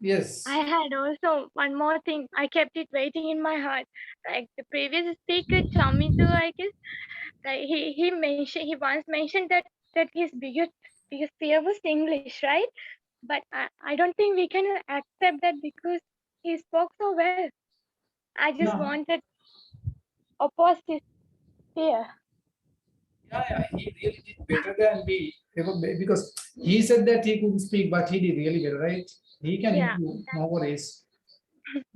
Yes. I had also one more thing. I kept it waiting in my heart. Like the previous speaker, Chamitu, I guess, like he once mentioned that his biggest fear was English, right? But I don't think we can accept that because he spoke so well. I just No. wanted oppose his fear. Yeah, he really did better than we ever because he said that he couldn't speak, but he did really well, right? He can Yeah. improve, no worries.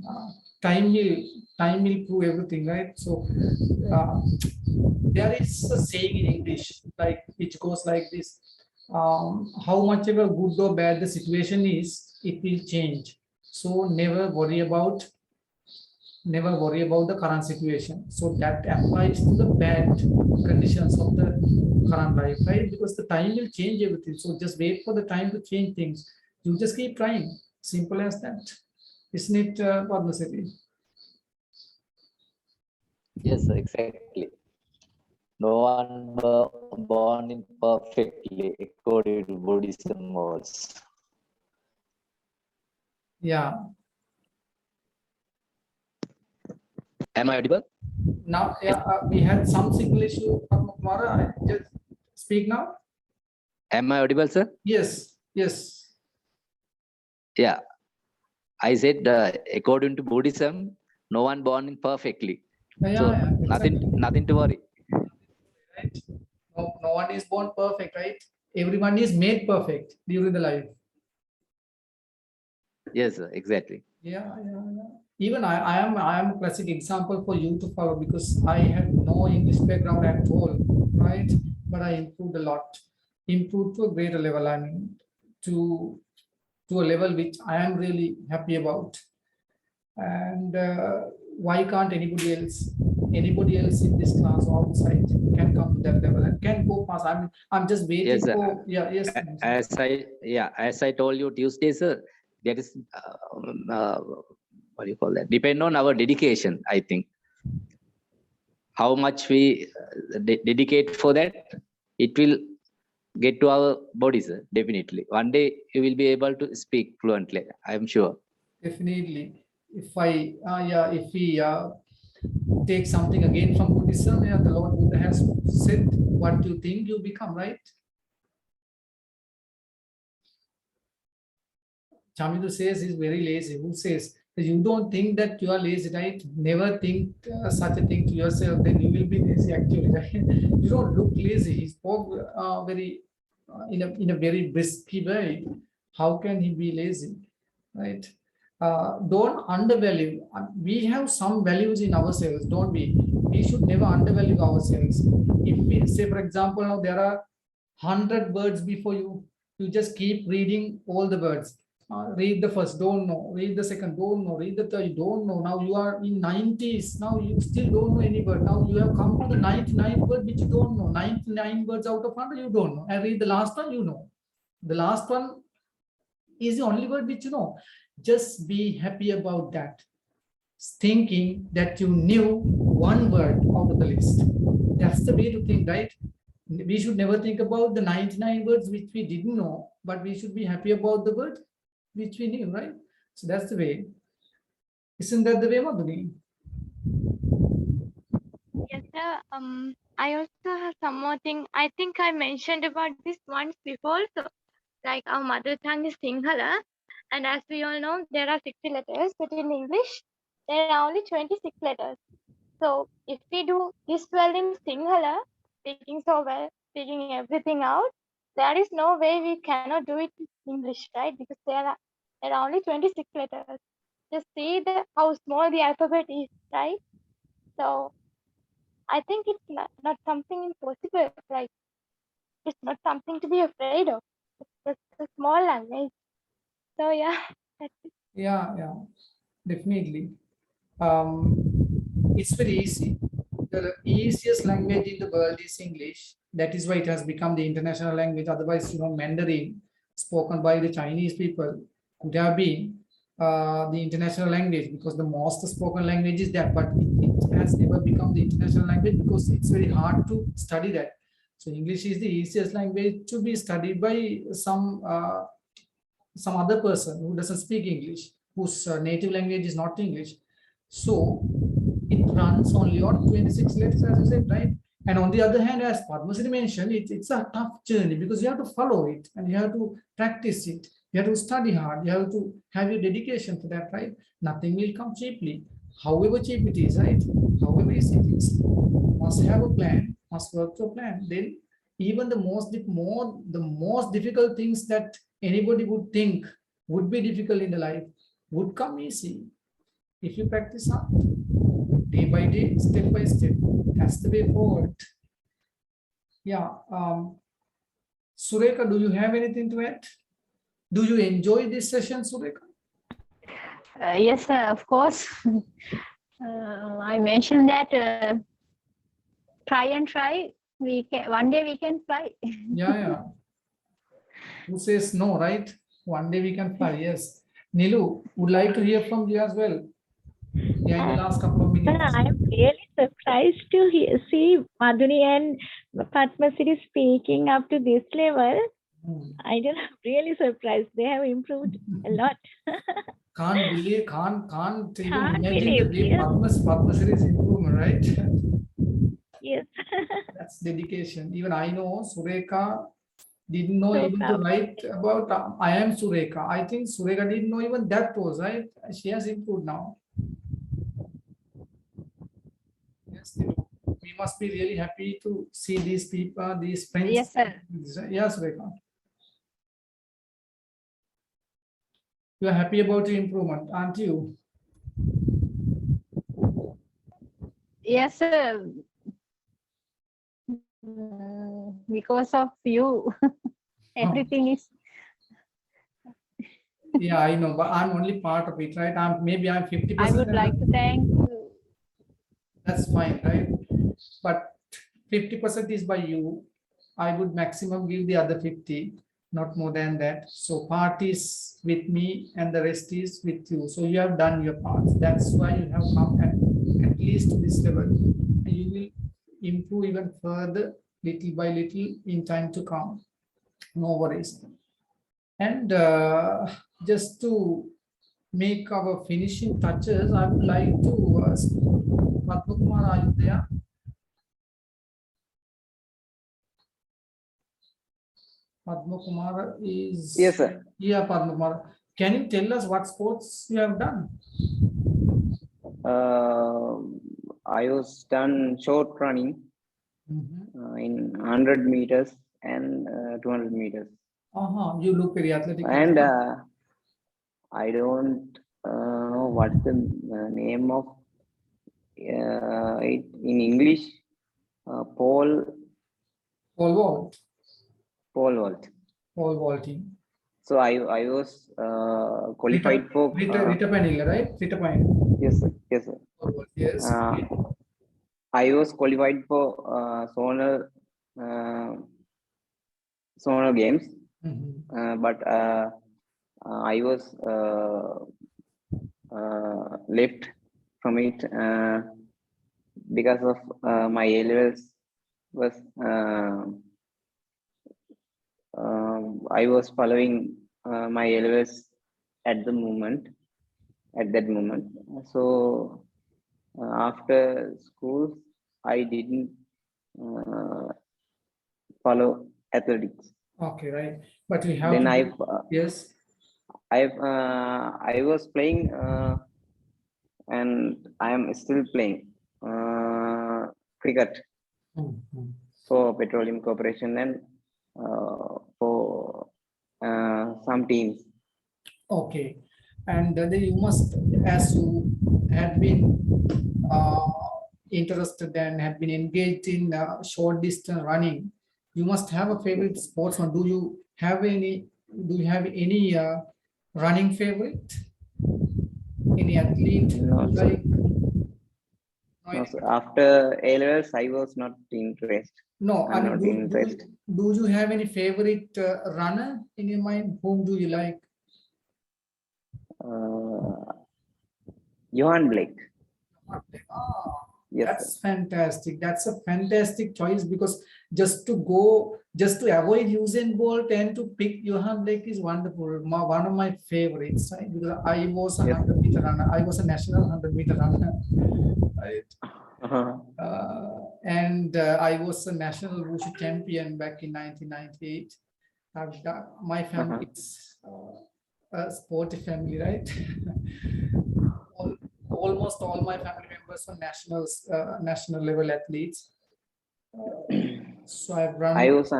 Uh, time will time will prove everything, right? So uh, there is a saying in English, like which goes like this: how much ever good or bad the situation is, it will change. So never worry about the current situation. So that applies to the bad conditions of the current life, right? Because the time will change everything. So just wait for the time to change things. You just keep trying. Simple as that. Isn't it, Padmasri? Yes, exactly. No one born in perfectly according to Buddhism also. Yeah. Am I audible? Now, yeah, we had some signal issue. Padmakumara, just speak now. Am I audible, sir? Yes. Yes. Yeah. I said according to Buddhism, no one born in perfectly. Yeah, So yeah, exactly. nothing to worry. Right? No one is born perfect, right? Everyone is made perfect during the life. Yes, sir, exactly. Yeah. Even I am a classic example for you to follow because I had no English background at all, right? But I improved a lot, improved to a greater level, and to a level which I am really happy about. And why can't anybody else in this class or outside can come to that level and can go past? I'm just waiting Yes, sir. for, yeah, yes. As I told you Tuesday, sir, that is what do you call that? Depend on our dedication, I think. How much we dedicate for that, it will get to our bodies, sir, definitely. One day you will be able to speak fluently, I am sure. Definitely. If we take something again from Buddhism, yeah, the Lord Buddha has said, what you think you become, right? Chamidu says he's very lazy. Who says that you don't think that you are lazy, right? Never think such a thing to yourself, then you will be lazy actually, right? You don't look lazy. He spoke very in a very brisk way. How can he be lazy, right? Don't undervalue. We have some values in ourselves, don't we? We should never undervalue ourselves. If we say, for example, now there are 100 words before you, you just keep reading all the words. Read the first, don't know. Read the second, don't know. Read the third, don't know. Now you are in 90s. Now you still don't know any word. Now you have come to the 99th word which you don't know. 99 words out of 100 you don't know. And read the last one, you know. The last one is the only word which you know. Just be happy about that. Thinking that you knew one word out of the list. That's the way to think, right? We should never think about the 99 words which we didn't know, but we should be happy about the word which we knew, right? So that's the way. Isn't that the way, Madhuri? Yes, sir. I also have some more thing. I think I mentioned about this once before. So, like our mother tongue is Sinhala, and as we all know, there are 60 letters, but in English, there are only 26 letters. So, if we do this well in Sinhala, speaking so well, speaking everything out, there is no way we cannot do it in English, right? Because there are only 26 letters. Just see how small the alphabet is, right? So, I think it's not something impossible. Like, it's not something to be afraid of. It's just a small language. So yeah, that's it. Yeah, definitely. It's very easy. The easiest language in the world is English. That is why it has become the international language. Otherwise, Mandarin, spoken by the Chinese people, could have been the international language because the most spoken language is that, but it has never become the international language because it's very hard to study that. So English is the easiest language to be studied by some other person who doesn't speak English, whose native language is not English. So it runs only on 26 letters, as I said, right? And on the other hand, as Padmasri mentioned, it's a tough journey because you have to follow it and you have to practice it. You have to study hard. You have to have your dedication to that, right? Nothing will come cheaply. However cheap it is, right? However easy it is, you must have a plan must work to a plan. Then even the most difficult things that anybody would think would be difficult in the life would come easy if you practice hard, day by day, step by step. That's the way forward. Yeah. Sureka, do you have anything to add? Do you enjoy this session, Sureka? Yes, sir, of course. I mentioned that try and try. We can one day we can fly. Yeah. Who says no, right? One day we can fly. Yes. Nilu, would like to hear from you as well. Yeah, in the last couple of minutes. I'm really surprised to see Madhuri and Padmasree speaking up to this level. I don't know, really surprised. They have improved a lot. Can't even Can't imagine believe, the way yes. Padmasree's improvement, right? Yes. That's dedication. Even I know Sureka didn't know So even to proud. write about I am Sureka. I think Sureka didn't know even that pose, right? She has improved now. Yes, we must be really happy to see these people, these friends. Yes, sir. Yes, Sureka. You are happy about the improvement, aren't you? Yes, sir. Because of you, everything is. Yeah, I know, but I'm only part of it, right? Maybe I'm 50%. I would like to thank you. That's fine, right? But 50% is by you. I would maximum give the other 50, not more than that. So part is with me and the rest is with you. So you have done your part. That's why you have come at least to this level. And you will improve even further, little by little, in time to come. No worries. And just to make our finishing touches, I would like to ask Padma Kumar, are you there? Padma Kumar is. Yes, sir. Yeah, Padma Kumar. Can you tell us what sports you have done? I was done short running in 100 meters and 200 meters. You look very athletic. And I don't know what's the name of it in English. Pole vault. Pole vaulting. So I was qualified for. Rita Panilla, right? Rita Panilla. Yes, sir. Yes, sir. Yes. I was qualified for zonal games, but I was left from it because of my A levels was I was following my A levels at that moment. So after school, I didn't follow athletics. Okay, right. But we have. Then yes. I was playing and I am still playing cricket for Petroleum Corporation and for some teams. Okay, and then you must, as you had been interested and had been engaged in short distance running, you must have a favorite sportsman. Do you have any running favorite? Any athlete? No, like? No, so after A levels, I was not interested. No, I'm not interested. Do you have any favorite runner in your mind? Whom do you like? Johan Blake. Yes, that's fantastic. That's a fantastic choice, because just to avoid Usain Bolt and to pick Johan Blake is wonderful. One of my favorites, right? Because I was a 100-meter runner. I was a national 100-meter runner, right? And I was a national wushu champion back in 1998. My family is a sporty family, right? Almost all my family members are national level athletes. So I've run. I was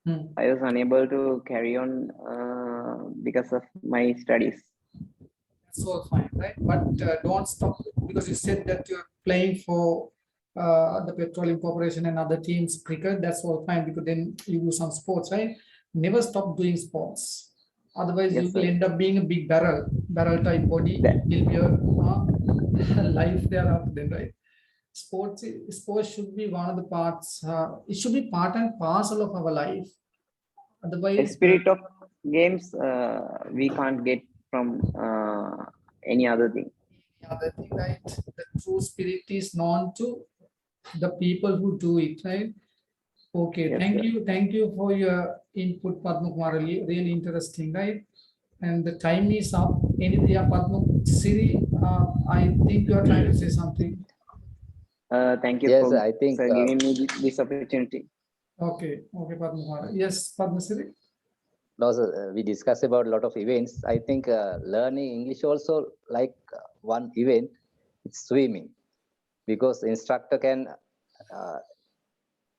Hmm. I was unable to carry on because of my studies. That's all fine, right? But don't stop, because you said that you're playing for the Petroleum Corporation and other teams cricket. That's all fine, because then you do some sports, right? Never stop doing sports. Otherwise, you Yes, will sir. end up being a big barrel type body. That- Will be your life thereafter, then, right? Sports should be one of the parts. It should be part and parcel of our life. A Otherwise, spirit of games we can't get from any other thing. other thing, right? The true spirit is known to the people who do it, right? Okay, Yes, thank sir. you. Thank you for your input, Padma Kumar. Really interesting, right? And the time is up. Anything, yeah, Padma Siri, I think you are trying to say something. Thank you Yes, for I think sir, giving me this opportunity. Okay, Padma Kumar. Yes, Padma Siri. also we discussed about a lot of events. I think learning English also like one event. It's swimming, because instructor can uh,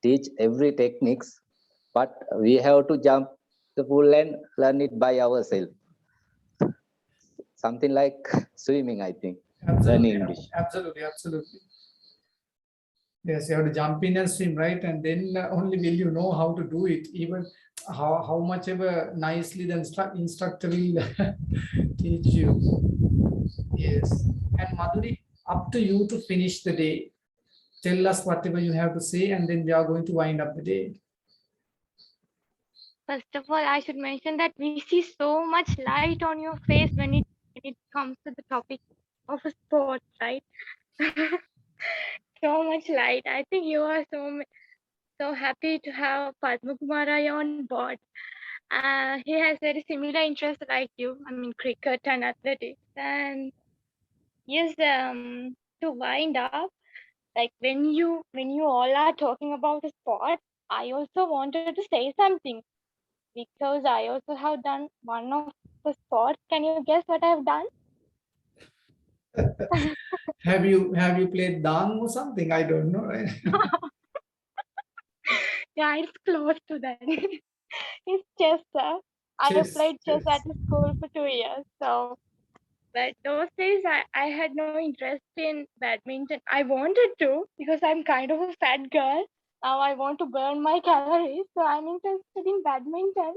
teach every techniques, but we have to jump the pool and learn it by ourselves. Something like swimming, I think. Learning English. Absolutely. Yes, you have to jump in and swim, right? And then only will you know how to do it. Even how much ever nicely the instructor will teach you. Yes. And Madhuri, up to you to finish the day. Tell us whatever you have to say, and then we are going to wind up the day. First of all, I should mention that we see so much light on your face when it comes to the topic of a sport, right? So much light. I think you are so happy to have Padma Kumarai on board. He has very similar interests like you. I mean, cricket and athletics. And yes, to wind up, like when you all are talking about a sport, I also wanted to say something, because I also have done one of the sports. Can you guess what I have done? Have you played dang or something? I don't know, right? Yeah, it's close to that. It's chess, sir. I have Chess, played chess at chess. the school for 2 years. So, but those days I had no interest in badminton. I wanted to, because I'm kind of a fat girl. Now I want to burn my calories, so I'm interested in badminton.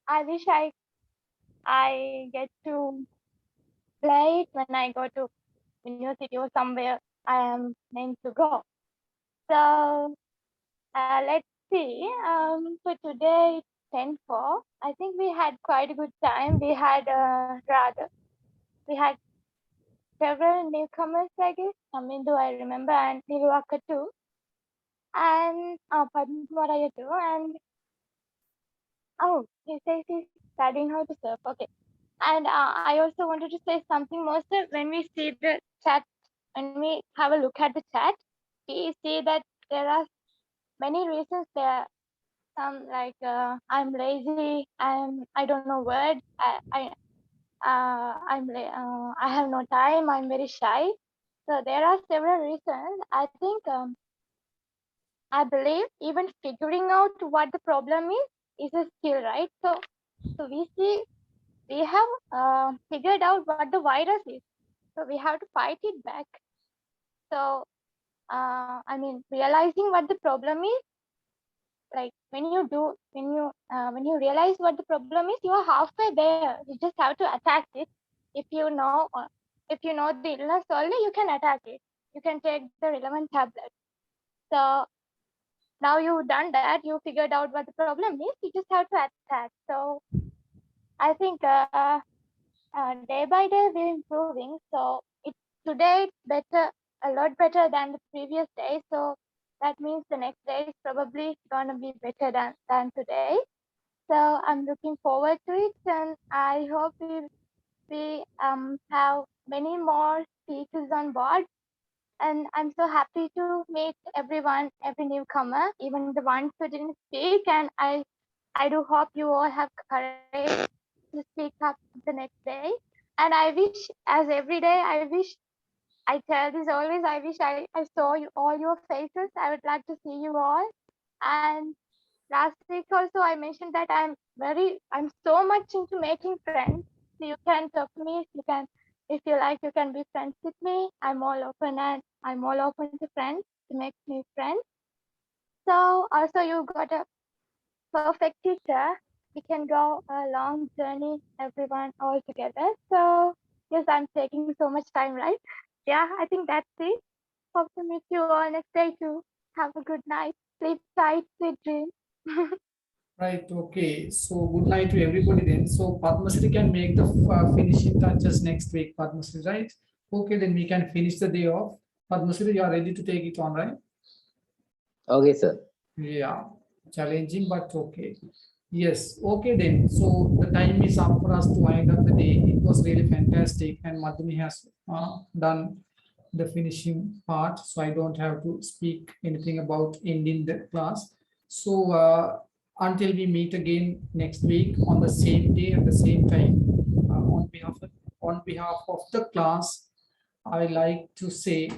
I wish I get to play it when I go to university or somewhere I am meant to go. So let's see. For today, it's 10:04. I think we had quite a good time. We had several newcomers, I guess. Amindu, I remember, and Nirvaka too, and Padmakumara too. And oh, he says he's studying how to surf. Okay. And I also wanted to say something more. So when we see the chat, when we have a look at the chat, we see that there are many reasons there. Some like I'm lazy, I don't know words, I have no time, I'm very shy. So there are several reasons. I think I believe even figuring out what the problem is a skill, right? So we have figured out what the virus is. So we have to fight it back. So I mean, realizing what the problem is, like when you realize what the problem is, you are halfway there. You just have to attack it. If you know if you know the illness only, you can attack it. You can take the relevant tablet. So now you've done that, you figured out what the problem is, you just have to attack. So I think day by day we're improving. So today it's better, a lot better than the previous day. So that means the next day is probably gonna be better than today. So I'm looking forward to it, and I hope we have many more speakers on board. And I'm so happy to meet everyone, every newcomer, even the ones who didn't speak. And I do hope you all have courage to speak up the next day. And I wish, as every day, I wish I tell this always. I wish I saw you all your faces. I would like to see you all. And last week also I mentioned that I'm so much into making friends. So you can talk to me. If you like, you can be friends with me. I'm all open to friends to make new friends. So also you got a perfect teacher. We can go a long journey, everyone all together. So yes, I'm taking so much time, right? Yeah, I think that's it. Hope to meet you all next day too. Have a good night. Sleep tight, sweet dreams. Right, okay. So good night to everybody then. So Padmasri can make the finishing touches next week, Padmasri, right? Okay, then we can finish the day off. Padmasri, you are ready to take it on, right? Okay, sir. Yeah, challenging, but okay. Yes, okay then. So the time is up for us to wind up the day. It was really fantastic, and Madhumi has done the finishing part, so I don't have to speak anything about ending the class. So until we meet again next week on the same day at the same time, on behalf of the class, I like to say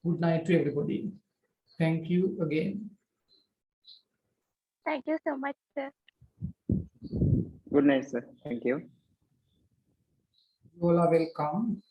good night to everybody. Thank you again. Thank you so much, sir. Good night, sir. Thank you. You all are welcome.